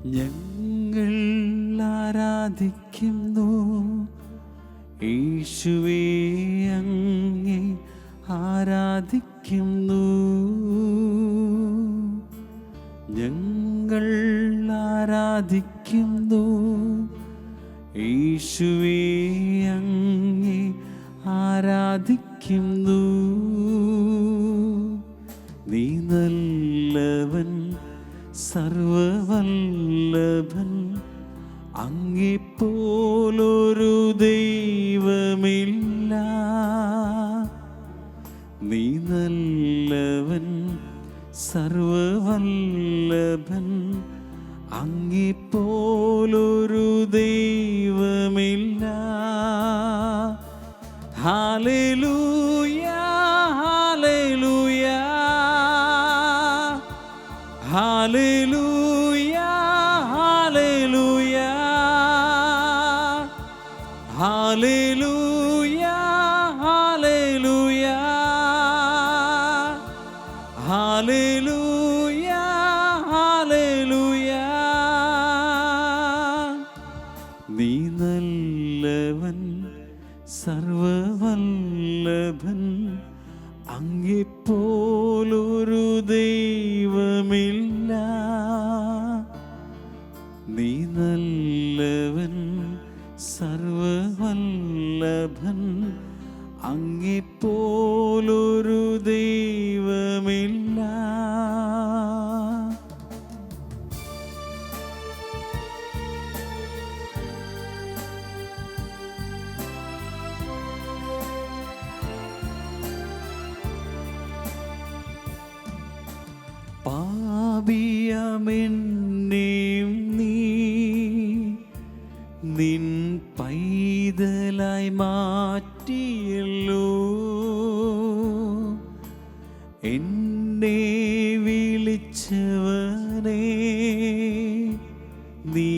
ഞങ്ങൾ ആരാധിക്കുന്നു യേശുവേ, അങ്ങേ ആരാധിക്കുന്നു. ഞങ്ങൾ ആരാധിക്കുന്നു യേശുവേ, അങ്ങേ ആരാധിക്കുന്നു. നീ നല്ലവൻ, സർവവല്ലഭൻ, അങ്ങെപ്പോലൊരു ദൈവമില്ല. നീ നല്ലവൻ, സർവവല്ലഭൻ, അങ്ങെപ്പോലൊരു ദൈവമില്ല. Hallelujah, hallelujah, hallelujah, hallelujah, hallelujah, hallelujah, hallelujah, hallelujah. നീ നല്ലവൻ, സർവവല്ലഭൻ, അങ്ങെപ്പോലൊരു ദൈവമില്ല. നീ നല്ലവൻ, സർവവല്ലഭൻ, അങ്ങെപ്പോലൊരു ദൈവമില്ല. പാപിയമെന്നെയും നീ നിൻ പൈതലായി മാറ്റിയല്ലോ. എന്നെ വിളിച്ചവനേ, നീ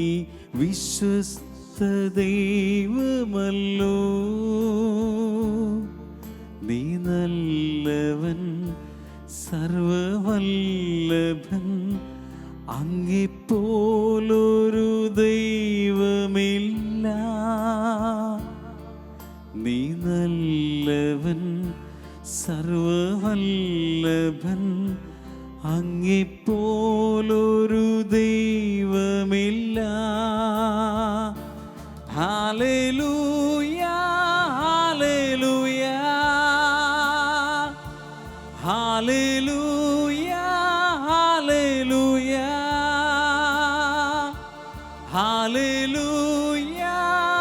വിശ്വസ്ത ദൈവമല്ലോ. നീ നല്ലവൻ, സർവവല്ലഭൻ, അങ്ങെപ്പോലൊരു ദൈവമില്ല. നീ നല്ലവൻ, സർവവല്ലഭൻ, അങ്ങെപ്പോലൊരു ദൈവമില്ല. Hallelujah, hallelujah, hallelujah, hallelujah, hallelujah,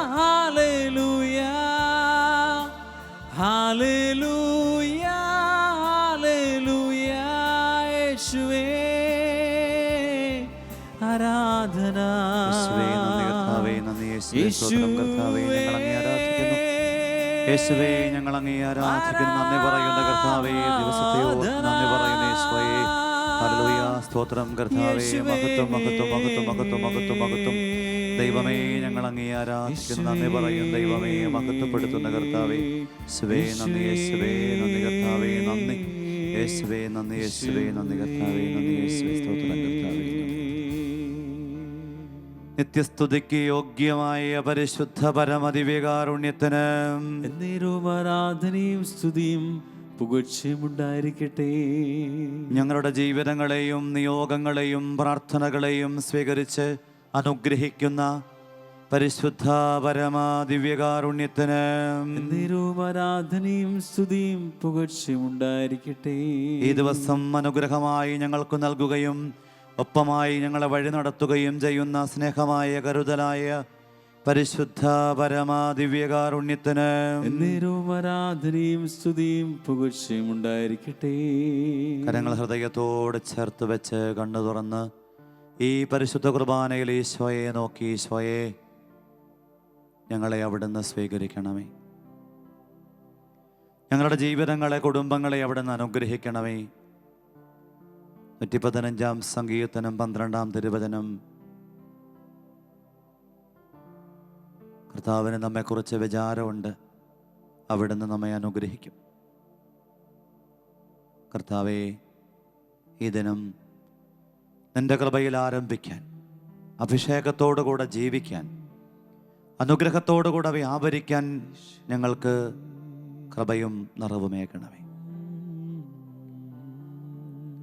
hallelujah, hallelujah, hallelujah. യേശുവേ ആരാധന. യേശുവേ, ഞങ്ങൾ അങ്ങേ ആരാധിക്കുന്നു. നന്ദി പറയുന്ന കർത്താവേ, ദിവസത്തെ നന്ദി പറയുന്ന യേശുവേ. ഹല്ലേലൂയ, സ്തോത്രം കർത്താവേ. മഹത്വം, മഹത്വം, മഹത്വം, മഹത്വം, മഹത്വം, മഹത്വം. ദൈവമേ, ഞങ്ങൾ അങ്ങേ ആരാധിക്കുന്നു. നന്ദി പറയുന്ന ദൈവമേ, മഹത്വപ്പെടുത്തുന്ന കർത്താവേ. യേശുവേ നന്ദി, യേശുവേ നന്ദി കർത്താവേ, നന്ദി യേശുവേ, നന്ദി യേശുവേ, നന്ദി കർത്താവേ, നന്ദി യേശുവേ, സ്തോത്രം കർത്താവേ. നിത്യസ്തുതിക്ക് യോഗ്യമായ പരിശുദ്ധ പരമദിവ്യകാരുണ്യത്തിന് എന്നേരവും ആരാധനയും സ്തുതിയും പുകഴ്ചയുമുണ്ടായിരിക്കട്ടെ. ഞങ്ങളുടെ ജീവിതങ്ങളെയും നിയോഗങ്ങളെയും പ്രാർത്ഥനകളെയും സ്വീകരിച്ച് അനുഗ്രഹിക്കുന്ന പരിശുദ്ധ പരമദിവ്യകാരുണ്യത്തിന് എന്നേരവും ആരാധനയും സ്തുതിയും പുകഴ്ചയുമുണ്ടായിരിക്കട്ടെ. ഈ ദിവസം അനുഗ്രഹമായി ഞങ്ങൾക്ക് നൽകുകയും ഒപ്പമായി ഞങ്ങളെ വഴി നടത്തുകയും ചെയ്യുന്ന സ്നേഹമായ കരുതലായ പരിശുദ്ധ പരമദിവ്യകാരുണ്യത്തിന് എന്നേരവും ആരാധനയും സ്തുതിയും പുകഴ്ചയുമുണ്ടായിരിക്കട്ടെ. കരങ്ങൾ ഹൃദയത്തോട് ചേർത്ത് വെച്ച് കണ്ണു തുറന്ന് ഈ പരിശുദ്ധ കുർബാനയിൽ ഈശോയെ നോക്കി, ഈശോയെ ഞങ്ങളെ അവിടുന്ന് സ്വീകരിക്കണമേ. ഞങ്ങളുടെ ജീവിതങ്ങളെ, കുടുംബങ്ങളെ അവിടുന്ന് അനുഗ്രഹിക്കണമേ. 115-ാം സങ്കീർത്തനം 12-ാം തിരുവചനം കർത്താവിന് നമ്മെക്കുറിച്ച് വിചാരമുണ്ട്, അവിടുന്ന് നമ്മെ അനുഗ്രഹിക്കും. കർത്താവേ, ഈ ദിനം നിൻ്റെ കൃപയിൽ ആരംഭിക്കാൻ അഭിഷേകത്തോടുകൂടെ ജീവിക്കാൻ, അനുഗ്രഹത്തോടുകൂടെ വ്യാപരിക്കാൻ ഞങ്ങൾക്ക് കൃപയും നിറവുമേകണമേ.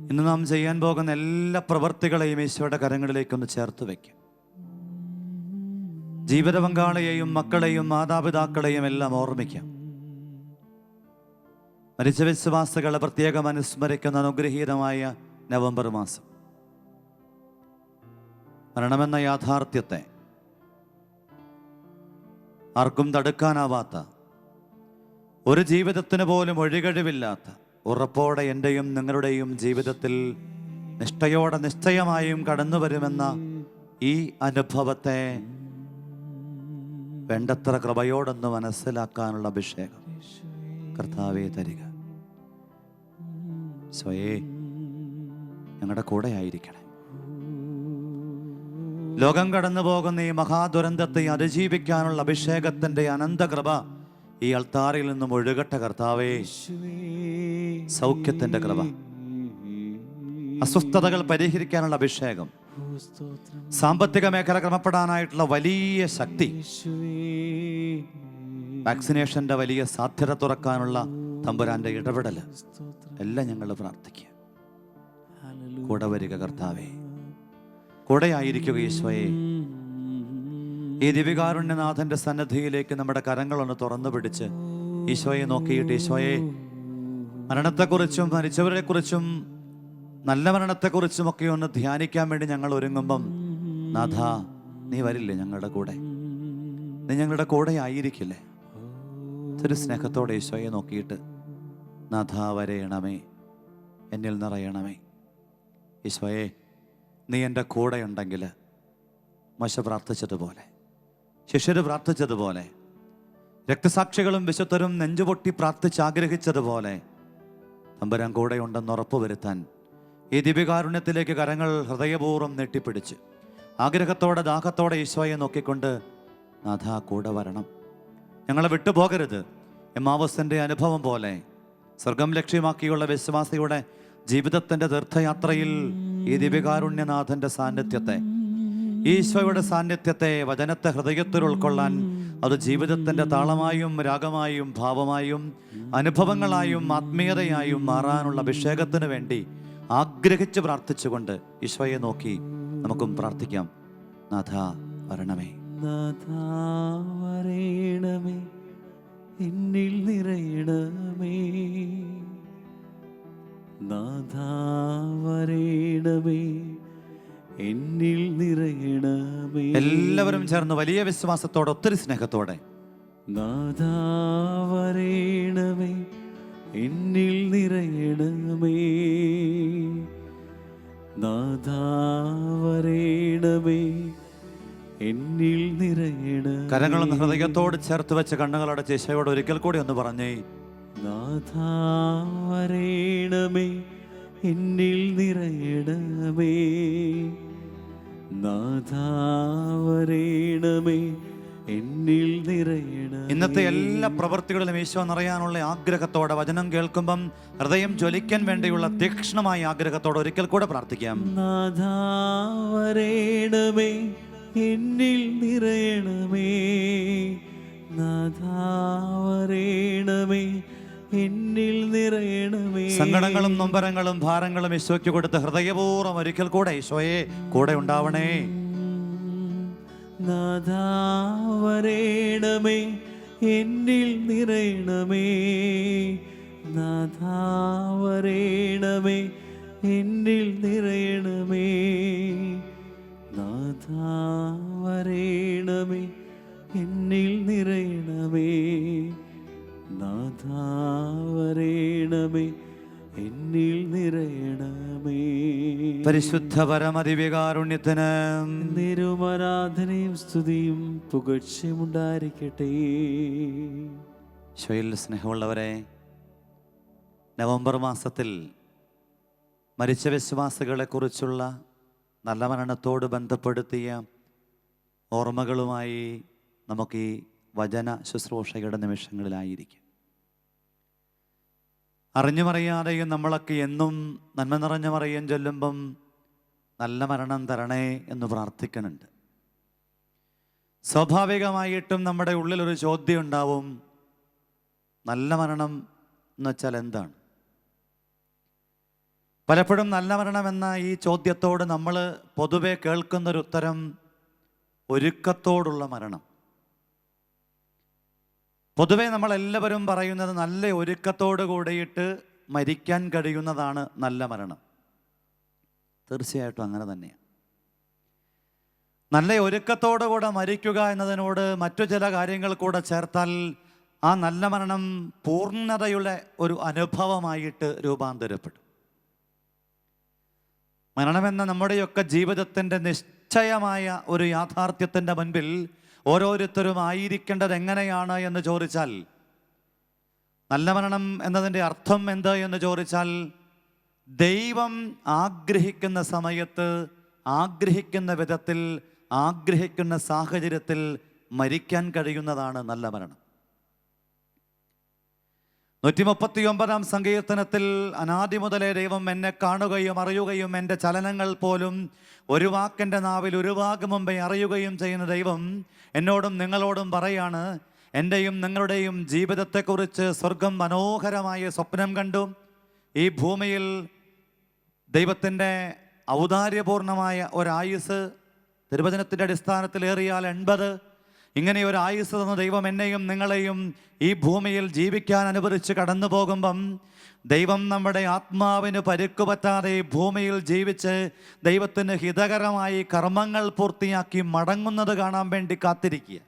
ഇന്ന് നാം ചെയ്യാൻ പോകുന്ന എല്ലാ പ്രവൃത്തികളെയും ഈശോയുടെ കരങ്ങളിലേക്കൊന്ന് ചേർത്ത് വയ്ക്കും. ജീവിത പങ്കാളിയെയും മക്കളെയും മാതാപിതാക്കളെയും എല്ലാം ഓർമ്മിക്കാം. മരിച്ച വിശ്വാസികളെ പ്രത്യേകം അനുസ്മരിക്കുന്ന അനുഗ്രഹീതമായ നവംബർ മാസം, മരണമെന്ന യാഥാർത്ഥ്യത്തെ ആർക്കും തടുക്കാനാവാത്ത, ഒരു ജീവിതത്തിന് പോലും ഒഴികഴിവില്ലാത്ത ഉറപ്പോടെ എൻ്റെയും നിങ്ങളുടെയും ജീവിതത്തിൽ നിഷ്ഠയോടെ നിശ്ചയമായും കടന്നു വരുമെന്ന ഈ അനുഭവത്തെ വേണ്ടത്ര കൃപയോടൊന്ന് മനസ്സിലാക്കാനുള്ള അഭിഷേകം കർത്താവേ തരിക. സ്വയേ ഞങ്ങളുടെ കൂടെ ആയിരിക്കണേ. ലോകം കടന്നു പോകുന്ന ഈ മഹാദുരന്തത്തെ അതിജീവിക്കാനുള്ള അഭിഷേകത്തിന്റെ അനന്തകൃപ ഈ അൾത്താറിൽ നിന്നും ഒഴുകട്ടെ കർത്താവേ. സൗഖ്യത്തിന്റെ കൃപ, അസ്വസ്ഥതകൾ പരിഹരിക്കാനുള്ള അഭിഷേകം, സാമ്പത്തിക മേഖല ക്രമപ്പെടാനായിട്ടുള്ള വലിയ ശക്തി, വാക്സിനേഷന്റെ വലിയ സാധ്യത തുറക്കാനുള്ള തമ്പുരാന്റെ ഇടപെടൽ എല്ലാം ഞങ്ങൾ പ്രാർത്ഥിക്കുക. കൂടെ വരിക കർത്താവേ, കൂടെ ആയിരിക്കുക ഈശോയെ. ഈ ദിവ്യകാരുണ്യനാഥന്റെ സന്നദ്ധിയിലേക്ക് നമ്മുടെ കരങ്ങളൊന്ന് തുറന്നു പിടിച്ച് ഈശോയെ നോക്കിയിട്ട്, ഈശോയെ, മരണത്തെക്കുറിച്ചും മരിച്ചവരെക്കുറിച്ചും നല്ല മരണത്തെക്കുറിച്ചും ഒക്കെ ഒന്ന് ധ്യാനിക്കാൻ വേണ്ടി ഞങ്ങൾ ഒരുങ്ങുമ്പം, നാഥ നീ വരില്ലേ ഞങ്ങളുടെ കൂടെ? നീ ഞങ്ങളുടെ കൂടെ ആയിരിക്കില്ലേ? ഒരു സ്നേഹത്തോടെ ഈശോയെ നോക്കിയിട്ട്, നാഥ വരയണമേ, എന്നിൽ നിറയണമേ. ഈശോയെ, നീ എൻ്റെ കൂടെ ഉണ്ടെങ്കിൽ മോശ പ്രാർത്ഥിച്ചതുപോലെ, ശിഷ്യര് പ്രാർത്ഥിച്ചതുപോലെ, രക്തസാക്ഷികളും വിശുദ്ധരും നെഞ്ചുപൊട്ടി പ്രാർത്ഥിച്ച് ആഗ്രഹിച്ചതുപോലെ തമ്പുരാൻ കൂടെ ഉണ്ടെന്ന് ഉറപ്പുവരുത്താൻ ഈ ദിവ്യകാരുണ്യത്തിലേക്ക് കരങ്ങൾ ഹൃദയപൂർവ്വം നെട്ടിപ്പിടിച്ച് ആഗ്രഹത്തോടെ ദാഹത്തോടെ ഈശോയെ നോക്കിക്കൊണ്ട്, നാഥ കൂടെ വരണം, ഞങ്ങളെ വിട്ടുപോകരുത്. എമ്മാവസിൻ്റെ അനുഭവം പോലെ സ്വർഗം ലക്ഷ്യമാക്കിയുള്ള വിശ്വാസിയുടെ ജീവിതത്തിൻ്റെ തീർത്ഥയാത്രയിൽ ഈ ദിവ്യകാരുണ്യനാഥൻ്റെ സാന്നിധ്യത്തെ, ഈശോയുടെ സാന്നിധ്യത്തെ, വചനത്തെ ഹൃദയത്തിൽ ഉൾക്കൊള്ളാൻ, അത് ജീവിതത്തിൻ്റെ താളമായും രാഗമായും ഭാവമായും അനുഭവങ്ങളായും ആത്മീയതയായും മാറാനുള്ള അഭിഷേകത്തിന് വേണ്ടി ആഗ്രഹിച്ച് പ്രാർത്ഥിച്ചുകൊണ്ട് ഈശോയെ നോക്കി നമുക്കും പ്രാർത്ഥിക്കാം. നാഥ വരണമേ, നാഥ വരേണമേ, എന്നിൽ നിറയണമേ. നാഥ വരേണമേ, എന്നിൽ നിറയണമേ. എല്ലാവരും ചേർന്ന് വലിയ വിശ്വാസത്തോടെ ഒത്തിരി സ്നേഹത്തോടെ, നാഥ വരേണമേ, എന്നിൽ നിറയണമേ. നാഥ വരേണമേ, എന്നിൽ നിറയണമേ. കരങ്ങളൊന്ന് ഹൃദയത്തോട് ചേർത്ത് വെച്ച് കണ്ണുകളടച്ച് ഈശോയോട് ഒരിക്കൽ കൂടി ഒന്ന് പറഞ്ഞേ, നാഥ വരേണമേ, എന്നിൽ നിറയണമേ. നാഥ വരേണമേ, എന്നിൽ നിറയണമേ. ഇന്നത്തെ എല്ലാ പ്രവൃത്തികളിലും ഈശോ നിറയാനുള്ള ആഗ്രഹത്തോടെ, വചനം കേൾക്കുമ്പം ഹൃദയം ജ്വലിക്കാൻ വേണ്ടിയുള്ള തീക്ഷ്ണമായ ആഗ്രഹത്തോടെ ഒരിക്കൽ കൂടെ പ്രാർത്ഥിക്കാം. നാഥ വരേണമേ, എന്നിൽ നിറയണമേ. നാഥ വരേണമേ, എന്നിൽ നിറയണമേ. സങ്കടങ്ങളും നൊമ്പരങ്ങളും ഭാരങ്ങളും ഈശോയ്ക്ക് കൊടുത്ത് ഹൃദയപൂർവ്വം ഒരിക്കൽ കൂടെ ഈശോയെ കൂടെ ഉണ്ടാവണേ. നാഥ വരേണമേ, എന്നിൽ നിറയണമേ. നാഥ വരേണമേ, എന്നിൽ നിറയണമേ. നാഥ വരേണമേ, എന്നിൽ നിറയണമേ. നാഥ വരേണമേ, എന്നിൽ നിറയണമേ. പരിശുദ്ധ പരമദിവ്യകാരുണ്യത്തിന് നിരുമാരാധനയും സ്തുതിയും പുകഴ്ചയും ഉണ്ടായിരിക്കട്ടെ. ഈശോയിൽ സ്നേഹമുള്ളവരെ, നവംബർ മാസത്തിൽ മരിച്ച വിശ്വാസികളെക്കുറിച്ചുള്ള നല്ല മരണത്തോട് ബന്ധപ്പെടുത്തിയ ഓർമ്മകളുമായി നമുക്ക് ഈ വചന ശുശ്രൂഷയുടെ നിമിഷങ്ങളിലായിരിക്കും. അറിഞ്ഞുമറിയാതെയും നമ്മളൊക്കെ എന്നും നന്മ നിറഞ്ഞ മറിയം ചൊല്ലുമ്പം നല്ല മരണം തരണേ എന്ന് പ്രാർത്ഥിക്കുന്നുണ്ട്. സ്വാഭാവികമായിട്ടും നമ്മുടെ ഉള്ളിലൊരു ചോദ്യം ഉണ്ടാവും, നല്ല മരണം എന്ന് വെച്ചാൽ എന്താണ്? പലപ്പോഴും നല്ല മരണം എന്ന ഈ ചോദ്യത്തോട് നമ്മൾ പൊതുവെ കേൾക്കുന്നൊരു ഉത്തരം ഒരുക്കത്തോടുള്ള മരണം. പൊതുവെ നമ്മളെല്ലാവരും പറയുന്നത് നല്ല ഒരുക്കത്തോട് കൂടിയിട്ട് മരിക്കാൻ കഴിയുന്നതാണ് നല്ല മരണം. തീർച്ചയായിട്ടും അങ്ങനെ തന്നെയാണ്. നല്ല ഒരുക്കത്തോടുകൂടെ മരിക്കുക എന്നതിനോട് മറ്റു ചില കാര്യങ്ങൾ കൂടെ ചേർത്താൽ ആ നല്ല മരണം പൂർണ്ണതയുടെ ഒരു അനുഭവമായിട്ട് രൂപാന്തരപ്പെടും. മരണമെന്ന നമ്മുടെയൊക്കെ ജീവിതത്തിൻ്റെ നിശ്ചയമായ ഒരു യാഥാർത്ഥ്യത്തിൻ്റെ മുൻപിൽ ഓരോരുത്തരും ആയിരിക്കേണ്ടത് എങ്ങനെയാണ് എന്ന് ചോദിച്ചാൽ, നല്ല മരണം എന്നതിൻ്റെ അർത്ഥം എന്ത് എന്ന് ചോദിച്ചാൽ, ദൈവം ആഗ്രഹിക്കുന്ന സമയത്ത്, ആഗ്രഹിക്കുന്ന വിധത്തിൽ, ആഗ്രഹിക്കുന്ന സാഹചര്യത്തിൽ മരിക്കാൻ കഴിയുന്നതാണ് നല്ല മരണം. 139-ാം സങ്കീർത്തനത്തിൽ അനാദി മുതലേ ദൈവം എന്നെ കാണുകയും അറിയുകയും എൻ്റെ ചലനങ്ങൾ പോലും ഒരു വാക്കെൻ്റെ നാവിൽ ഒരു വാക്ക് മുമ്പേ അറിയുകയും ചെയ്യുന്ന ദൈവം എന്നോടും നിങ്ങളോടും പറയാണ്, എൻ്റെയും നിങ്ങളുടെയും ജീവിതത്തെക്കുറിച്ച് സ്വർഗം മനോഹരമായ സ്വപ്നം കണ്ടു. ഈ ഭൂമിയിൽ ദൈവത്തിൻ്റെ ഔദാര്യപൂർണമായ ഒരായുസ്, തിരുവചനത്തിൻ്റെ അടിസ്ഥാനത്തിൽ ഏറിയാൽ 80, ഇങ്ങനെ ഒരു ആയുസ് തന്ന ദൈവം എന്നെയും നിങ്ങളെയും ഈ ഭൂമിയിൽ ജീവിക്കാൻ അനുവദിച്ച് കടന്നു പോകുമ്പം ദൈവം നമ്മുടെ ആത്മാവിന് പരുക്ക് പറ്റാതെ ഈ ഭൂമിയിൽ ജീവിച്ച് ദൈവത്തിന് ഹിതകരമായി കർമ്മങ്ങൾ പൂർത്തിയാക്കി മടങ്ങുന്നത് കാണാൻ വേണ്ടി കാത്തിരിക്കുക.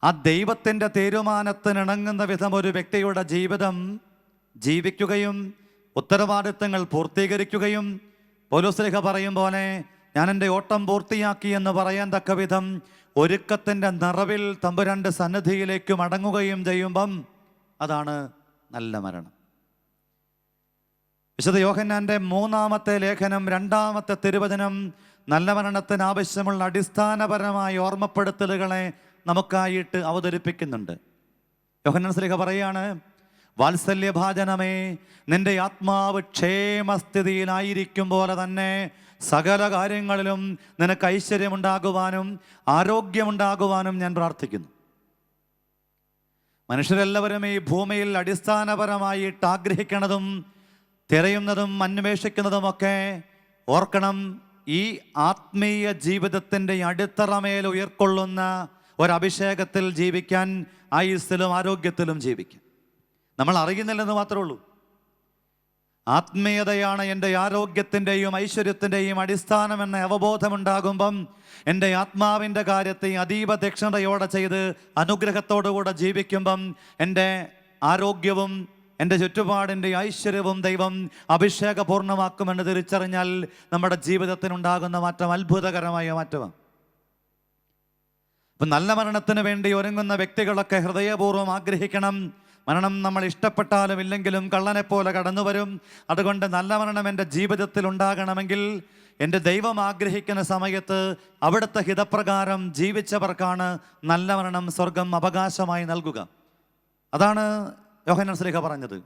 ആ ദൈവത്തിൻ്റെ തീരുമാനത്തിനിണങ്ങുന്ന വിധം ഒരു വ്യക്തിയുടെ ജീവിതം ജീവിക്കുകയും ഉത്തരവാദിത്തങ്ങൾ പൂർത്തീകരിക്കുകയും പൗലോസ് പറയും പോലെ ഞാൻ എൻ്റെ ഓട്ടം പൂർത്തിയാക്കി എന്ന് പറയാൻ തക്ക വിധം ഒരുക്കത്തിൻ്റെ നിറവിൽ തമ്പുരാന്റെ സന്നിധിയിലേക്ക് മടങ്ങുകയും ചെയ്യുമ്പം അതാണ് നല്ല മരണം. വിശുദ്ധ യോഹന്നാന്റെ 3-ാമത്തെ ലേഖനം 2-ാമത്തെ തിരുവചനം നല്ല മരണത്തിന് ആവശ്യമുള്ള അടിസ്ഥാനപരമായ ഓർമ്മപ്പെടുത്തലുകളെ നമുക്കായിട്ട് അവതരിപ്പിക്കുന്നുണ്ട്. യോഹന്നാൻ ശ്ലീഹ പറയാണ്, വാത്സല്യഭാജനമേ, നിന്റെ ആത്മാവ് ക്ഷേമസ്ഥിതിയിലായിരിക്കും പോലെ തന്നെ സകല കാര്യങ്ങളിലും നിനക്ക് ഐശ്വര്യമുണ്ടാകുവാനും ആരോഗ്യമുണ്ടാകുവാനും ഞാൻ പ്രാർത്ഥിക്കുന്നു. മനുഷ്യരെല്ലാവരും ഈ ഭൂമിയിൽ അടിസ്ഥാനപരമായിട്ട് ആഗ്രഹിക്കുന്നതും തിരയുന്നതും അന്വേഷിക്കുന്നതുമൊക്കെ ഓർക്കണം, ഈ ആത്മീയ ജീവിതത്തിൻ്റെ അടിത്തറമേൽ ഉയർക്കൊള്ളുന്ന ഒരഭിഷേകത്തിൽ ജീവിക്കാൻ, ആയുസ്സിലും ആരോഗ്യത്തിലും ജീവിക്കാൻ. നമ്മൾ അറിയുന്നില്ലെന്ന് മാത്രമേ ഉള്ളൂ. ആത്മീയതയാണ് എൻ്റെ ആരോഗ്യത്തിൻ്റെയും ഐശ്വര്യത്തിൻ്റെയും അടിസ്ഥാനമെന്ന അവബോധമുണ്ടാകുമ്പം എൻ്റെ ആത്മാവിൻ്റെ കാര്യത്തെ അതീവ ദക്ഷതയോടെ ചെയ്ത് അനുഗ്രഹത്തോടുകൂടെ ജീവിക്കുമ്പം എൻ്റെ ആരോഗ്യവും എൻ്റെ ചുറ്റുപാടിൻ്റെ ഐശ്വര്യവും ദൈവം അഭിഷേകപൂർണ്ണമാക്കുമെന്ന് തിരിച്ചറിഞ്ഞാൽ നമ്മുടെ ജീവിതത്തിനുണ്ടാകുന്ന മാറ്റം അത്ഭുതകരമായ മാറ്റമാണ്. അപ്പം നല്ല മരണത്തിന് വേണ്ടി ഒരുങ്ങുന്ന വ്യക്തികളൊക്കെ ഹൃദയപൂർവ്വം ആഗ്രഹിക്കണം. മരണം നമ്മൾ ഇഷ്ടപ്പെട്ടാലും ഇല്ലെങ്കിലും കള്ളനെപ്പോലെ കടന്നു വരും. അതുകൊണ്ട് നല്ല മരണം എൻ്റെ ജീവിതത്തിൽ ഉണ്ടാകണമെങ്കിൽ എൻ്റെ ദൈവം ആഗ്രഹിക്കുന്ന സമയത്ത് അവിടുത്തെ ഹിതപ്രകാരം ജീവിച്ചവർക്കാണ് നല്ല മരണം സ്വർഗം അവകാശമായി നൽകുക. അതാണ് യോഹന്നാൻ ശ്ലീഹ പറഞ്ഞത്.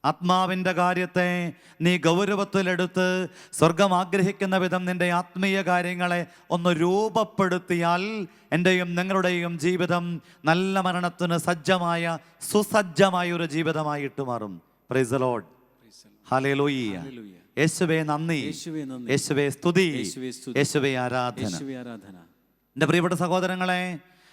ആത്മാവിൻ്റെ കാര്യത്തെ നീ ഗൗരവത്തിലെടുത്ത് സ്വർഗം ആഗ്രഹിക്കുന്ന വിധം നിൻ്റെ ആത്മീയ കാര്യങ്ങളെ ഒന്ന് രൂപപ്പെടുത്തിയാൽ എൻ്റെയും നിങ്ങളുടെയും ജീവിതം നല്ല മരണത്തിന് സജ്ജമായ സുസജ്ജമായ ഒരു ജീവിതമായിട്ട് മാറും. Praise the Lord. ഹല്ലേലൂയ. യേശുവേ നന്ദി, യേശുവേ സ്തുതി, യേശുവേ ആരാധന. എൻ്റെ പ്രിയപ്പെട്ട സഹോദരങ്ങളെ,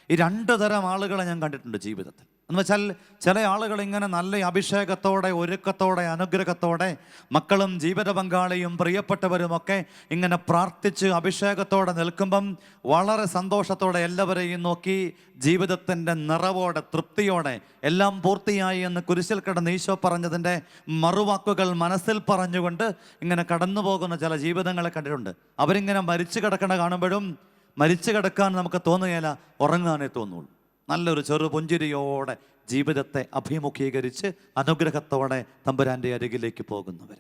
ഈ 2 തരം ആളുകളെ ഞാൻ കണ്ടിട്ടുണ്ട് ജീവിതത്തിൽ. എന്ന് വെച്ചാൽ ചില ആളുകൾ ഇങ്ങനെ നല്ല അഭിഷേകത്തോടെ, ഒരുക്കത്തോടെ, അനുഗ്രഹത്തോടെ മക്കളും ജീവിത പങ്കാളിയും പ്രിയപ്പെട്ടവരുമൊക്കെ ഇങ്ങനെ പ്രാർത്ഥിച്ച് അഭിഷേകത്തോടെ നിൽക്കുമ്പം വളരെ സന്തോഷത്തോടെ എല്ലാവരെയും നോക്കി ജീവിതത്തിൻ്റെ നിറവോടെ, തൃപ്തിയോടെ എല്ലാം പൂർത്തിയായി എന്ന് കുരിശിൽ കിടന്ന് ഈശോ പറഞ്ഞതിൻ്റെ മറുവാക്കുകൾ മനസ്സിൽ പറഞ്ഞുകൊണ്ട് ഇങ്ങനെ കടന്നു പോകുന്ന ചില ജീവിതങ്ങളെ കണ്ടിട്ടുണ്ട്. അവരിങ്ങനെ മരിച്ചു കിടക്കണ കാണുമ്പോഴും മരിച്ചു കിടക്കാൻ നമുക്ക് തോന്നുകയില്ല, ഉറങ്ങാനേ തോന്നുള്ളൂ. നല്ലൊരു ചെറു പുഞ്ചിരിയോടെ ജീവിതത്തെ അഭിമുഖീകരിച്ച് അനുഗ്രഹത്തോടെ തമ്പുരാൻ്റെ അരികിലേക്ക് പോകുന്നവർ.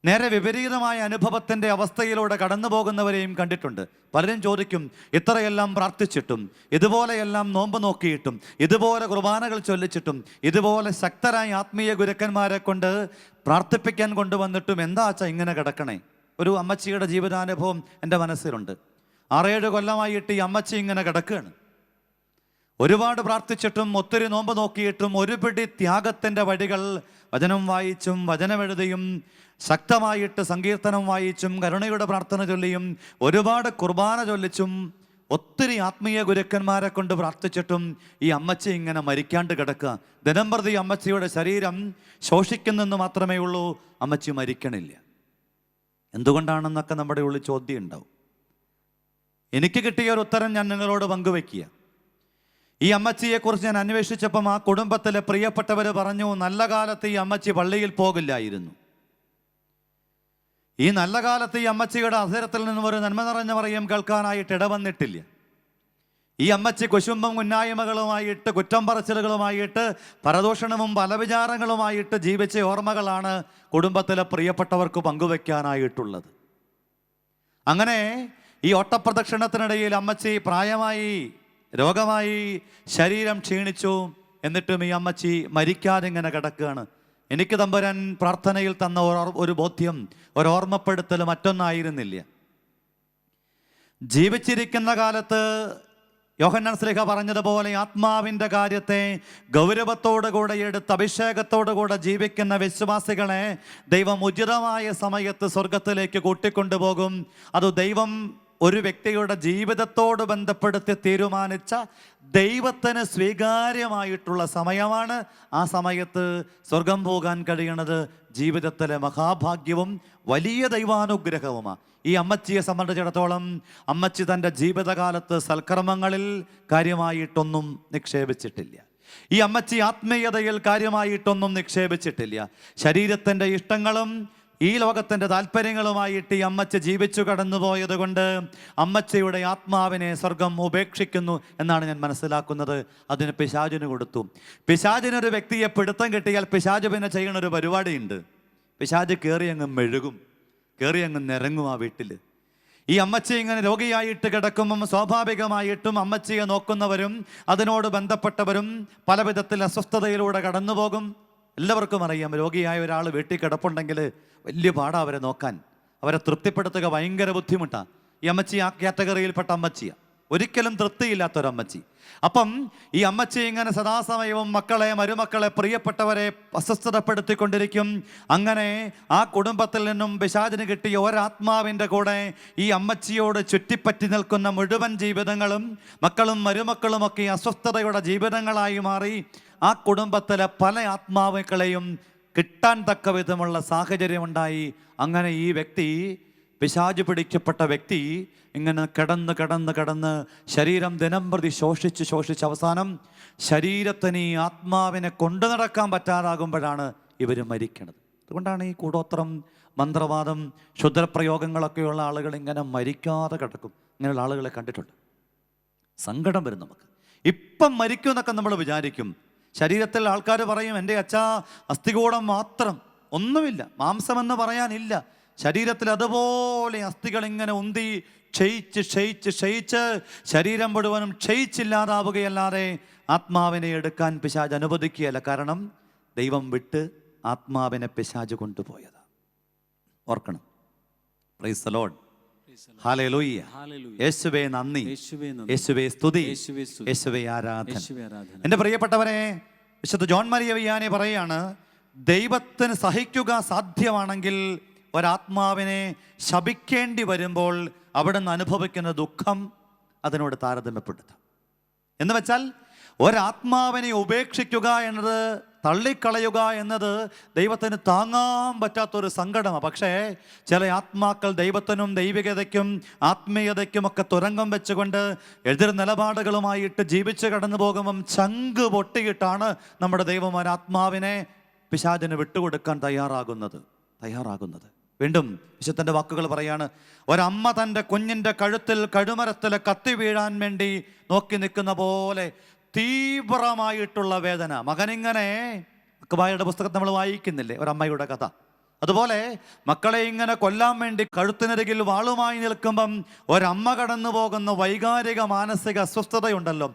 നേരെ വിപരീതമായ അനുഭവത്തിൻ്റെ അവസ്ഥയിലൂടെ കടന്നു പോകുന്നവരെയും കണ്ടിട്ടുണ്ട്. പലരും ചോദിക്കും, ഇത്രയെല്ലാം പ്രാർത്ഥിച്ചിട്ടും, ഇതുപോലെയെല്ലാം നോമ്പ് നോക്കിയിട്ടും, ഇതുപോലെ കുർബാനകൾ ചൊല്ലിച്ചിട്ടും, ഇതുപോലെ ശക്തരായ ആത്മീയ ഗുരുക്കന്മാരെ കൊണ്ട് പ്രാർത്ഥിപ്പിക്കാൻ കൊണ്ടുവന്നിട്ടും എന്താ അച്ഛാ ഇങ്ങനെ കിടക്കണേ? ഒരു അമ്മച്ചിയുടെ ജീവിതാനുഭവം എൻ്റെ മനസ്സിലുണ്ട്. 6-7 കൊല്ലമായിട്ട് ഈ അമ്മച്ചി ഇങ്ങനെ കിടക്കുകയാണ്. ഒരുപാട് പ്രാർത്ഥിച്ചിട്ടും ഒത്തിരി നോമ്പ് നോക്കിയിട്ടും ഒരു പിടി ത്യാഗത്തിൻ്റെ വഴികൾ വചനം വായിച്ചും വചനമെഴുതിയും ശക്തമായിട്ട് സങ്കീർത്തനം വായിച്ചും കരുണയുടെ പ്രാർത്ഥന ചൊല്ലിയും ഒരുപാട് കുർബാന ചൊല്ലിച്ചും ഒത്തിരി ആത്മീയ ഗുരുക്കന്മാരെ കൊണ്ട് പ്രാർത്ഥിച്ചിട്ടും ഈ അമ്മച്ചി ഇങ്ങനെ മരിക്കാണ്ട് കിടക്കുക. ദിനംപ്രതി അമ്മച്ചിയുടെ ശരീരം ശോഷിക്കുന്നെന്ന് മാത്രമേ ഉള്ളൂ, അമ്മച്ചി മരിക്കണില്ല. എന്തുകൊണ്ടാണെന്നൊക്കെ നമ്മുടെ ഉള്ളിൽ ചോദ്യം ഉണ്ടാവും. എനിക്ക് കിട്ടിയ ഒരു ഉത്തരം ഞാൻ നിങ്ങളോട് പങ്കുവെക്കുക. ഈ അമ്മച്ചിയെക്കുറിച്ച് ഞാൻ അന്വേഷിച്ചപ്പം ആ കുടുംബത്തിലെ പ്രിയപ്പെട്ടവർ പറഞ്ഞു, നല്ല കാലത്ത് ഈ അമ്മച്ചി പള്ളിയിൽ പോകില്ലായിരുന്നു. ഈ നല്ല കാലത്ത് ഈ അമ്മച്ചിയുടെ അധരത്തിൽ നിന്നും ഒരു നന്മ നിറഞ്ഞ പറയും കേൾക്കാനായിട്ട് ഇടവന്നിട്ടില്ല. ഈ അമ്മച്ചി കുശുംബം കുന്നായ്മകളുമായിട്ട് കുറ്റം പറച്ചിലുകളുമായിട്ട് പരദൂഷണവും പലവിചാരങ്ങളുമായിട്ട് ജീവിച്ച ഓർമ്മകളാണ് കുടുംബത്തിലെ പ്രിയപ്പെട്ടവർക്ക് പങ്കുവെക്കാനായിട്ടുള്ളത്. അങ്ങനെ ഈ ഓട്ടപ്രദക്ഷിണത്തിനിടയിൽ അമ്മച്ചി പ്രായമായി, രോഗമായി, ശരീരം ക്ഷീണിച്ചു. എന്നിട്ടും ഈ അമ്മച്ചി മരിക്കാതെ ഇങ്ങനെ കിടക്കുകയാണ്. എനിക്ക് തമ്പുരാൻ പ്രാർത്ഥനയിൽ തന്ന ഒരു ബോധ്യം, ഒരോർമ്മപ്പെടുത്തൽ മറ്റൊന്നായിരുന്നില്ല. ജീവിച്ചിരിക്കുന്ന കാലത്ത് യോഹന്നാൻ ശ്ലീഹ പറഞ്ഞതുപോലെ ആത്മാവിൻ്റെ കാര്യത്തെ ഗൗരവത്തോടുകൂടെ എടുത്ത് അഭിഷേകത്തോടുകൂടെ ജീവിക്കുന്ന വിശ്വാസികളെ ദൈവം ഉചിതമായ സമയത്ത് സ്വർഗത്തിലേക്ക് കൂട്ടിക്കൊണ്ടുപോകും. അത് ദൈവം ഒരു വ്യക്തിയുടെ ജീവിതത്തോട് ബന്ധപ്പെടുത്തി തീരുമാനിച്ച ദൈവത്തിന് സ്വീകാര്യമായിട്ടുള്ള സമയമാണ്. ആ സമയത്ത് സ്വർഗം പോകാൻ കഴിയണത് ജീവിതത്തിലെ മഹാഭാഗ്യവും വലിയ ദൈവാനുഗ്രഹവുമാണ്. ഈ അമ്മച്ചിയെ സംബന്ധിച്ചിടത്തോളം അമ്മച്ചി തൻ്റെ ജീവിതകാലത്ത് സൽക്കർമ്മങ്ങളിൽ കാര്യമായിട്ടൊന്നും നിക്ഷേപിച്ചിട്ടില്ല. ഈ അമ്മച്ചി ആത്മീയതയിൽ കാര്യമായിട്ടൊന്നും നിക്ഷേപിച്ചിട്ടില്ല. ശരീരത്തിൻ്റെ ഇഷ്ടങ്ങളും ഈ ലോകത്തിൻ്റെ താല്പര്യങ്ങളുമായിട്ട് ഈ അമ്മച്ചി ജീവിച്ചു കടന്നുപോയത് കൊണ്ട് അമ്മച്ചിയുടെ ആത്മാവിനെ സ്വർഗം ഉപേക്ഷിക്കുന്നു എന്നാണ് ഞാൻ മനസ്സിലാക്കുന്നത്. അതിന് പിശാചിന് കൊടുത്തു. പിശാചിനൊരു വ്യക്തിയെ പിടുത്തം കിട്ടിയാൽ പിശാച് പിന്നെ ചെയ്യണൊരു പരിപാടിയുണ്ട്. പിശാച് കയറി അങ്ങ് മെഴുകും, കയറി അങ്ങ് നിരങ്ങും ആ വീട്ടിൽ. ഈ അമ്മച്ചി ഇങ്ങനെ രോഗിയായിട്ട് കിടക്കുമ്പം സ്വാഭാവികമായിട്ടും അമ്മച്ചിയെ നോക്കുന്നവരും അതിനോട് ബന്ധപ്പെട്ടവരും പല വിധത്തിൽ അസ്വസ്ഥതയിലൂടെ കടന്നു പോകും. എല്ലാവർക്കും അറിയാം, രോഗിയായ ഒരാൾ വീട്ടിൽ കിടപ്പുണ്ടെങ്കിൽ വലിയ പാടാണ് അവരെ നോക്കാൻ, അവരെ തൃപ്തിപ്പെടുത്തുക ഭയങ്കര ബുദ്ധിമുട്ടാണ്. ഈ അമ്മച്ചി ആ കാറ്റഗറിയിൽപ്പെട്ട അമ്മച്ചിയാണ്, ഒരിക്കലും തൃപ്തിയില്ലാത്തൊരമ്മച്ചി. അപ്പം ഈ അമ്മച്ചി ഇങ്ങനെ സദാസമയവും മക്കളെ, മരുമക്കളെ, പ്രിയപ്പെട്ടവരെ അസ്വസ്ഥതപ്പെടുത്തിക്കൊണ്ടിരിക്കും. അങ്ങനെ ആ കുടുംബത്തിൽ നിന്നും പിശാചിന് കിട്ടിയ ഒരാത്മാവിൻ്റെ കൂടെ ഈ അമ്മച്ചിയോട് ചുറ്റിപ്പറ്റി നിൽക്കുന്ന മുഴുവൻ ജീവിതങ്ങളും മക്കളും മരുമക്കളുമൊക്കെ അസ്വസ്ഥതയുടെ ജീവിതങ്ങളായി മാറി ആ കുടുംബത്തിലെ പല ആത്മാക്കളെയും കിട്ടാൻ തക്ക വിധമുള്ള സാഹചര്യമുണ്ടായി. അങ്ങനെ ഈ വ്യക്തി, പിശാച് പിടിക്കപ്പെട്ട വ്യക്തി, ഇങ്ങനെ കിടന്ന് ശരീരം ദിനംപ്രതി ശോഷിച്ച് അവസാനം ശരീരത്തിന് ഈ ആത്മാവിനെ കൊണ്ടു നടക്കാൻ പറ്റാതാകുമ്പോഴാണ് ഇവർ മരിക്കുന്നത്. അതുകൊണ്ടാണ് ഈ കൂടോത്രം, മന്ത്രവാദം, ക്ഷുദ്രപ്രയോഗങ്ങളൊക്കെയുള്ള ആളുകൾ ഇങ്ങനെ മരിക്കാതെ കിടക്കും. ഇങ്ങനെയുള്ള ആളുകളെ കണ്ടിട്ടുണ്ട്. സങ്കടം വരും നമുക്ക്. ഇപ്പം മരിക്കും എന്നൊക്കെ നമ്മൾ വിചാരിക്കും. ശരീരത്തിൽ ആൾക്കാർ പറയും, എൻ്റെ അച്ഛാ അസ്ഥികൂടം മാത്രം, ഒന്നുമില്ല, മാംസമെന്ന് പറയാനില്ല. ശരീരത്തിൽ അതുപോലെ അസ്ഥികൾ ഇങ്ങനെ ഉന്തി ക്ഷയിച്ച് ശരീരം മുഴുവനും ക്ഷയിച്ചില്ലാതാവുകയല്ലാതെ ആത്മാവിനെ എടുക്കാൻ പിശാച് അനുവദിക്കുകയല്ല. കാരണം ദൈവം വിട്ട് ആത്മാവിനെ പിശാച് കൊണ്ടുപോയതാണ്. ഓർക്കണം. Praise the Lord. ഹല്ലേലൂയ. യേശുവേ നന്ദി, യേശുവേ സ്തുതി, യേശുവേ ആരാധന. എൻ്റെ പ്രിയപ്പെട്ടവരെ, വിശുദ്ധ ജോൺ മരിയ വിയാനി പറയാണ്, ദൈവത്തിന് സഹിക്കുക സാധ്യമാണെങ്കിൽ ഒരാത്മാവിനെ ശപിക്കേണ്ടി വരുമ്പോൾ അവിടെ നിന്ന് അനുഭവിക്കുന്ന ദുഃഖം അതിനോട് താരതമ്യപ്പെടുത്താം. എന്ന് വെച്ചാൽ ഒരാത്മാവിനെ ഉപേക്ഷിക്കുക എന്നത്, തള്ളിക്കളയുക എന്നത് ദൈവത്തിന് താങ്ങാൻ പറ്റാത്തൊരു സങ്കടമാണ്. പക്ഷേ ചില ആത്മാക്കൾ ദൈവത്തിനും ദൈവികതയ്ക്കും ആത്മീയതയ്ക്കും ഒക്കെ തുരങ്കം വെച്ചുകൊണ്ട് എതിർ നിലപാടുകളുമായിട്ട് ജീവിച്ച് കടന്നു പോകുമ്പം ചങ്ക് പൊട്ടിയിട്ടാണ് നമ്മുടെ ദൈവം ഒരാത്മാവിനെ പിശാചിന് വിട്ടുകൊടുക്കാൻ തയ്യാറാകുന്നത്. വീണ്ടും വിശുദ്ധൻ്റെ വാക്കുകൾ പറയാണ്, ഒരമ്മ തൻ്റെ കുഞ്ഞിൻ്റെ കഴുത്തിൽ കഴുമരത്തിൽ കത്തി വീഴാൻ വേണ്ടി നോക്കി നിൽക്കുന്ന പോലെ തീവ്രമായിട്ടുള്ള വേദന. മകനിങ്ങനെ, അക്ബായുടെ പുസ്തകത്തിൽ നമ്മൾ വായിക്കുന്നില്ലേ ഒരമ്മയുടെ കഥ? അതുപോലെ മക്കളെ ഇങ്ങനെ കൊല്ലാൻ വേണ്ടി കഴുത്തിനരികിൽ വാളുമായി നിൽക്കുമ്പം ഒരമ്മ കടന്നു പോകുന്ന വൈകാരിക മാനസിക അസ്വസ്ഥതയുണ്ടല്ലോ,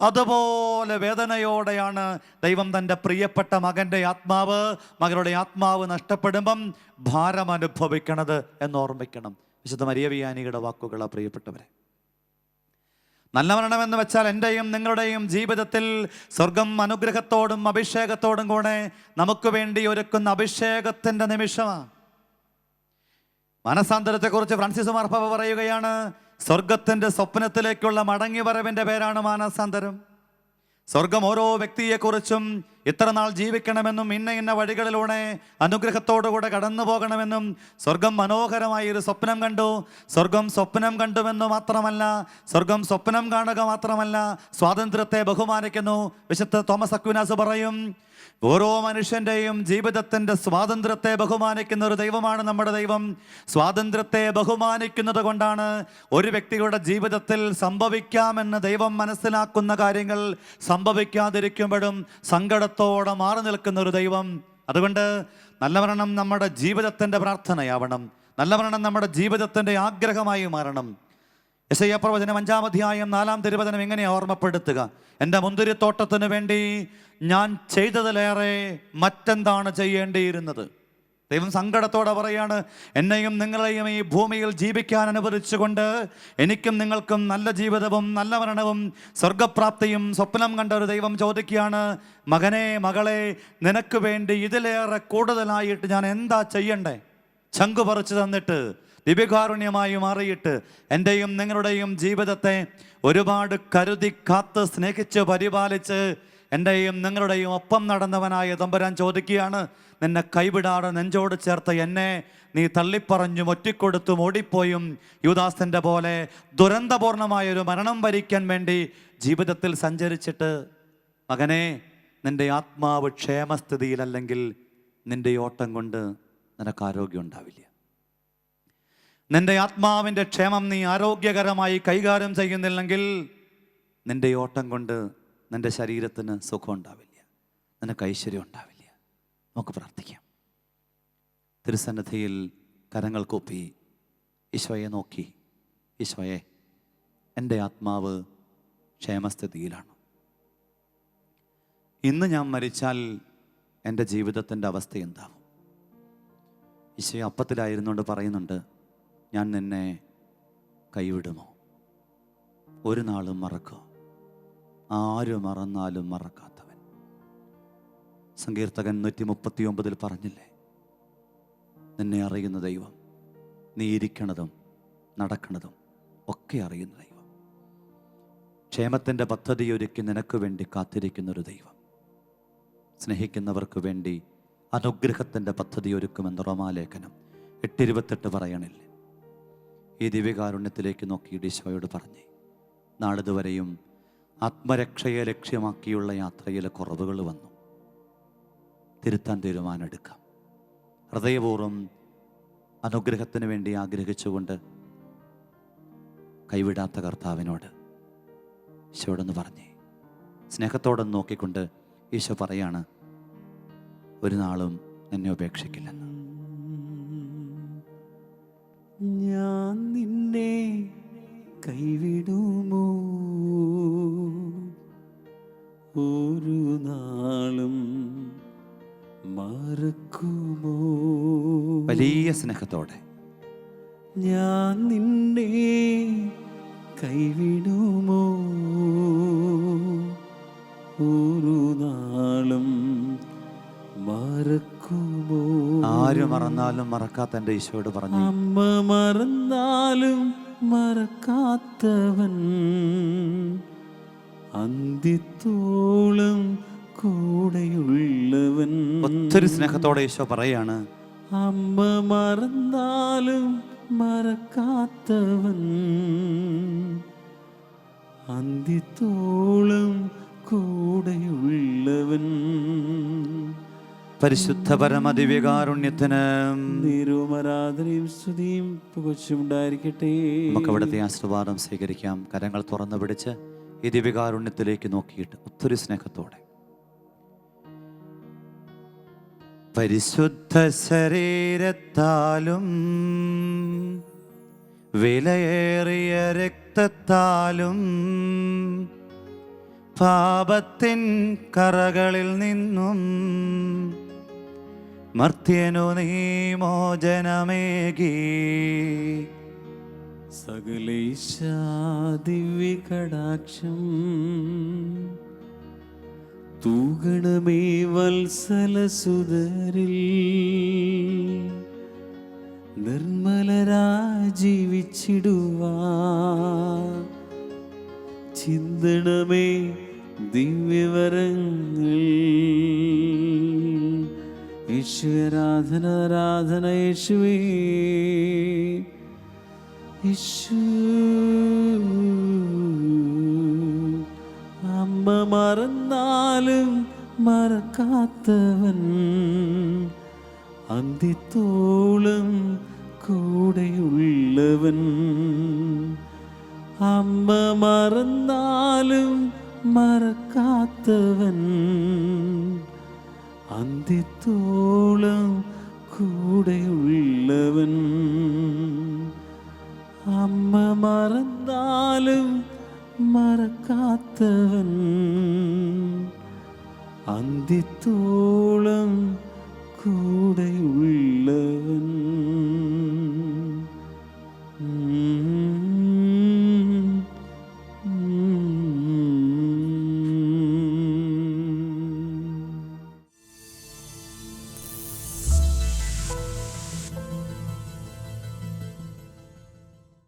അതുപോലെ വേദനയോടെയാണ് ദൈവം തൻ്റെ പ്രിയപ്പെട്ട മകൻ്റെ മകളുടെ ആത്മാവ് നഷ്ടപ്പെടുമ്പം ഭാരം അനുഭവിക്കണത് എന്നോർമ്മിക്കണം. വിശുദ്ധ മരിയ വിയാനിയുടെ വാക്കുകളാ പ്രിയപ്പെട്ടവരെ. നല്ല മരണമെന്ന് വെച്ചാൽ എൻ്റെയും നിങ്ങളുടെയും ജീവിതത്തിൽ സ്വർഗം അനുഗ്രഹത്തോടും അഭിഷേകത്തോടും കൂടെ നമുക്ക് വേണ്ടി ഒരുക്കുന്ന അഭിഷേകത്തിൻ്റെ നിമിഷമാണ്. മാനസാന്തരത്തെക്കുറിച്ച് ഫ്രാൻസിസ് മാർപ്പാപ്പ പറയുകയാണ്, സ്വർഗത്തിൻ്റെ സ്വപ്നത്തിലേക്കുള്ള മടങ്ങി വരവിൻ്റെ പേരാണ് മാനസാന്തരം. സ്വർഗം ഓരോ വ്യക്തിയെക്കുറിച്ചും ഇത്ര നാൾ ജീവിക്കണമെന്നും ഇന്ന വഴികളിലൂടെ അനുഗ്രഹത്തോടുകൂടെ കടന്നു പോകണമെന്നും സ്വർഗം മനോഹരമായ ഒരു സ്വപ്നം കണ്ടു. സ്വർഗം സ്വപ്നം കണ്ടുവെന്നു മാത്രമല്ല, സ്വർഗം സ്വപ്നം കാണുക മാത്രമല്ല, സ്വാതന്ത്ര്യത്തെ ബഹുമാനിക്കുന്നു. വിശുദ്ധ തോമസ് അക്വിനാസ് പറയും, ഓരോ മനുഷ്യൻ്റെയും ജീവിതത്തിൻ്റെ സ്വാതന്ത്ര്യത്തെ ബഹുമാനിക്കുന്ന ഒരു ദൈവമാണ് നമ്മുടെ ദൈവം. സ്വാതന്ത്ര്യത്തെ ബഹുമാനിക്കുന്നത് കൊണ്ടാണ് ഒരു വ്യക്തിയുടെ ജീവിതത്തിൽ സംഭവിക്കാമെന്ന് ദൈവം മനസ്സിലാക്കുന്ന കാര്യങ്ങൾ സംഭവിക്കാതിരിക്കുമ്പോഴും സങ്കടത്തോടെ മാറി നിൽക്കുന്ന ഒരു ദൈവം. അതുകൊണ്ട് നല്ല മരണം നമ്മുടെ ജീവിതത്തിൻ്റെ പ്രാർത്ഥനയാവണം. നല്ല മരണം നമ്മുടെ ജീവിതത്തിൻ്റെ ആഗ്രഹമായി മാറണം. യെശയ്യാ പ്രവചനം 5-ാം അധ്യായം 4-ാം തിരുവചനം ഇങ്ങനെ ഓർമ്മപ്പെടുത്തുക, എൻ്റെ മുന്തിരിത്തോട്ടത്തിന് വേണ്ടി ഞാൻ ചെയ്തതിലേറെ മറ്റെന്താണ് ചെയ്യേണ്ടിയിരുന്നത്. ദൈവം സങ്കടത്തോടെ പറയാണ്, എന്നെയും നിങ്ങളെയും ഈ ഭൂമിയിൽ ജീവിക്കാൻ അനുവദിച്ചുകൊണ്ട് എനിക്കും നിങ്ങൾക്കും നല്ല ജീവിതവും നല്ല മരണവും സ്വർഗപ്രാപ്തിയും സ്വപ്നം കണ്ട ഒരു ദൈവം ചോദിക്കുകയാണ്, മകനെ മകളെ, നിനക്ക് വേണ്ടി ഇതിലേറെ കൂടുതലായിട്ട് ഞാൻ എന്താ ചെയ്യണ്ടേ? ചങ്കു പറിച്ചു തന്നിട്ട് ദിവ്യകാരുണ്യമായി മാറിയിട്ട് എൻ്റെയും നിങ്ങളുടെയും ജീവിതത്തെ ഒരുപാട് കരുതി കാത്ത് സ്നേഹിച്ച് പരിപാലിച്ച് എൻ്റെയും നിങ്ങളുടെയും ഒപ്പം നടന്നവനായ തമ്പുരാൻ ചോദിക്കുകയാണ്, നിന്നെ കൈവിടാതെ നെഞ്ചോട് ചേർത്ത് എന്നെ നീ തള്ളിപ്പറഞ്ഞും ഒറ്റിക്കൊടുത്തും ഓടിപ്പോയും യൂദാസിൻ്റെ പോലെ ദുരന്തപൂർണമായൊരു മരണം വരിക്കാൻ വേണ്ടി ജീവിതത്തിൽ സഞ്ചരിച്ചിട്ട്, മകനെ, നിൻ്റെ ആത്മാവ് ക്ഷേമസ്ഥിതിയിലല്ലെങ്കിൽ നിൻ്റെ ഓട്ടം കൊണ്ട് നിനക്ക് ആരോഗ്യം ഉണ്ടാവില്ല. നിൻ്റെ ആത്മാവിൻ്റെ ക്ഷേമം നീ ആരോഗ്യകരമായി കൈകാര്യം ചെയ്യുന്നില്ലെങ്കിൽ നിൻ്റെ ഓട്ടം കൊണ്ട് നിൻ്റെ ശരീരത്തിന് സുഖം ഉണ്ടാവില്ല, നിനക്ക് ഐശ്വര്യം ഉണ്ടാവില്ല. നമുക്ക് പ്രാർത്ഥിക്കാം. തിരുസന്നിധിയിൽ കരങ്ങൾ കൂപ്പി ഈശോയെ നോക്കി, ഈശോയെ, എൻ്റെ ആത്മാവ് ക്ഷേമസ്ഥിതിയിലാണ്. ഇന്ന് ഞാൻ മരിച്ചാൽ എൻ്റെ ജീവിതത്തിൻ്റെ അവസ്ഥ എന്താവും? ഈശോയെ അപ്പത്തിലായിരുന്നുകൊണ്ട് പറയുന്നുണ്ട്, ഞാൻ നിന്നെ കൈവിടുമോ? ഒരു നാളും മറക്കോ? ആര് മറന്നാലും മറക്കാത്തവൻ. സങ്കീർത്തകൻ 139 പറഞ്ഞില്ലേ, നിന്നെ അറിയുന്ന ദൈവം, നീ ഇരിക്കണതും നടക്കണതും ഒക്കെ അറിയുന്ന ദൈവം, ക്ഷേമത്തിൻ്റെ പദ്ധതി ഒരുക്കി നിനക്ക് വേണ്ടി കാത്തിരിക്കുന്നൊരു ദൈവം, സ്നേഹിക്കുന്നവർക്ക് വേണ്ടി അനുഗ്രഹത്തിൻ്റെ പദ്ധതി ഒരുക്കുമെന്ന് റോമാലേഖനം 8:28 പറയണില്ലേ? ഈ ദിവ്യകാരുണ്യത്തിലേക്ക് നോക്കിയിട്ട് ഈശോയോട് പറഞ്ഞേ, നാളിതുവരെയും ആത്മരക്ഷയെ ലക്ഷ്യമാക്കിയുള്ള യാത്രയിലെ കുറവുകൾ വന്നു, തിരുത്താൻ തീരുമാനമെടുക്കാം. ഹൃദയപൂർവ്വം അനുഗ്രഹത്തിന് വേണ്ടി ആഗ്രഹിച്ചുകൊണ്ട് കൈവിടാത്ത കർത്താവിനോട് ഈശോയോടൊന്ന് പറഞ്ഞേ. സ്നേഹത്തോടെ നോക്കിക്കൊണ്ട് ഈശോ പറയാണ്, ഒരു നാളും എന്നെ ഉപേക്ഷിക്കില്ലെന്ന്. ഞാൻ നിന്നെ കൈവിടുമോ? ഒരു നാളും മറക്കുമോ? വലിയ സ്നേഹത്തോടെ ഞാൻ നിന്നെ കൈവിടുമോ? ഒരു നാളും മറക്കുമോ? ആര് മറന്നാലും മറക്കാത്ത എൻ്റെ ഈശോയോട് പറഞ്ഞു, അമ്മ മറന്നാലും മറക്കാത്തവൻ, അന്ത്യത്തോളം കൂടെയുള്ളവൻ. ഒത്തിരി സ്നേഹത്തോടെ ഈശോ പറയാണ്, അമ്മ മറന്നാലും മറക്കാത്തവൻ, അന്ത്യത്തോളം കൂടെയുള്ളവൻ. പരിശുദ്ധ പരമദിവ്യകാരുണ്യത്തിന് നിരുമരാധനയും സ്തുതിയും പുകഴ്ചയുണ്ടായിരിക്കട്ടെ. നമുക്ക് അവിടുത്തെ ആശീർവാദം സ്വീകരിക്കാം. കരങ്ങൾ തുറന്നു പിടിച്ച് ഈ ദിവ്യകാരുണ്യത്തിലേക്ക് നോക്കിയിട്ട് ഒത്തിരി സ്നേഹത്തോടെ പരിശുദ്ധ ശരീരത്താലും വിലയേറിയ രക്തത്താലും പാപത്തിൻ കറകളിൽ നിന്നും മർത്യനു നീ മോചനമേകി. സകലേശ ദിവ്യ കടാക്ഷം തൂഗണമേ വത്സലസുതരിൽ നിർമ്മലരായി ജീവിച്ചിടുവാ ചിന്തണമേ ദിവ്യവരങ്ങൾ. യേശുവേ ആരാധന യേശുവേ യേശു. അമ്മ മറന്നാലും മറക്കാത്തവൻ അന്ത്യത്തോളം കൂടെയുള്ളവൻ. അമ്മ മറന്നാലും മറക്കാത്തവൻ അന്ത്യത്തോളം കൂടെയുള്ളവൻ. അമ്മ മറന്നാലും മറക്കാത്തവൻ അന്ത്യത്തോളം